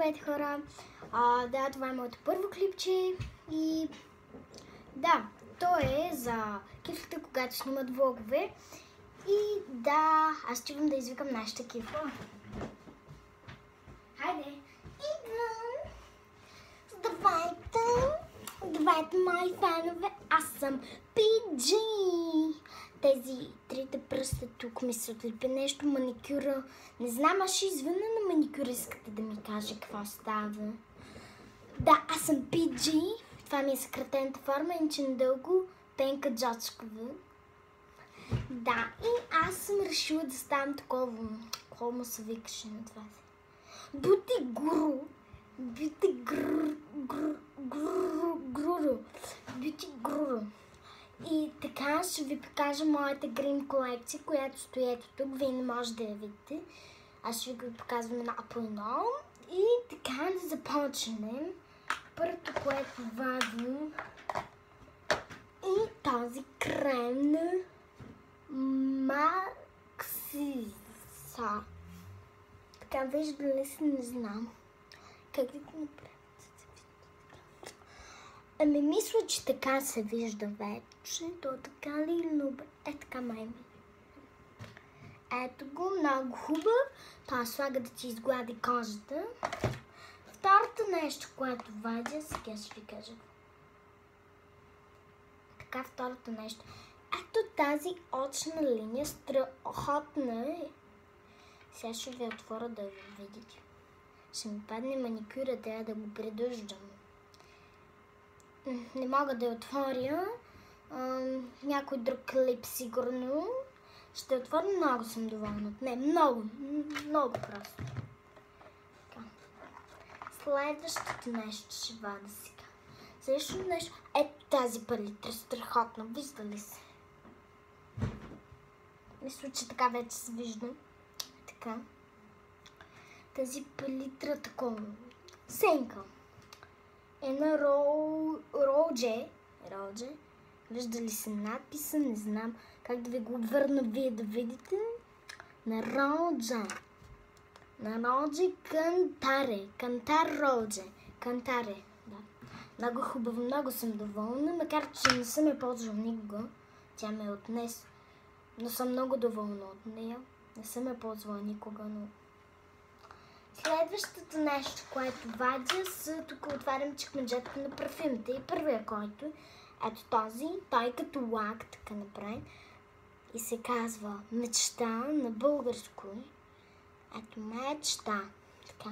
Здравейте, хора! Да, това е моето първо клипче и да, то е за кефлите, когато снимат влогове. И да, аз ще да извикам нашата кефа. Хайде! Идвам! Здравейте! Здравейте, мои фенове! Аз съм PG! Тези трите пръста тук ми се отлепи нещо, маникюра. Не знам, аз ще извънна на маникюристката да ми каже какво става. Да, аз съм PG. Това ми е съкратената форма, иначе надълго Пенка Джоцкова. Да, и аз съм решила да ставам такова. Какво му се викаше на това? Бути гуру. Бити гуру. И така ще ви покажа моята грим колекция, която стои ето тук. Вие не може да я видите. Аз ще ви го показвам една по едно. И така да започнем. Първото, което вадим и този крем на Максиса. Така, вижда ли се, не знам. Как да го направя? Ами мисля, че така се вижда вече. То така ли или добре? Е така май ми. Ето го, много хубав. Това слага да ти изглади кожата. Второто нещо, което вадя, сега ще ви кажа. Така, второто нещо. Ето тази очна линия, страхотна е. Сега ще ви отворя да ви видите. Ще ми падне маникюра, трябва да го придържам. Не мога да я отворя. Някой друг клип сигурно. Ще отворя, много съм доволна от нея. Много просто. Така. Следващото нещо ще вада сега. Следващото нещо. Ето тази палитра, страхотно. Вижда ли се? Мисля, че така вече се вижда. Така. Тази палитра такова. Сенка. Е на Роудже. Вижда ли се надписа? Не знам как да ви го върна вие да видите. На Роудже. Кантаре. Кантаре. Да. Много хубаво, много съм доволна, макар че не съм я ползвала никога. Тя ме е отнес. Но съм много доволна от нея. Не съм я ползвала никога, но... Следващото нещо, което вадя, са тук отварям чекмеджетата на парфюмите. И първия, който ето този, той като лак, така направен. И се казва мечта на българско. Ето мечта. Така.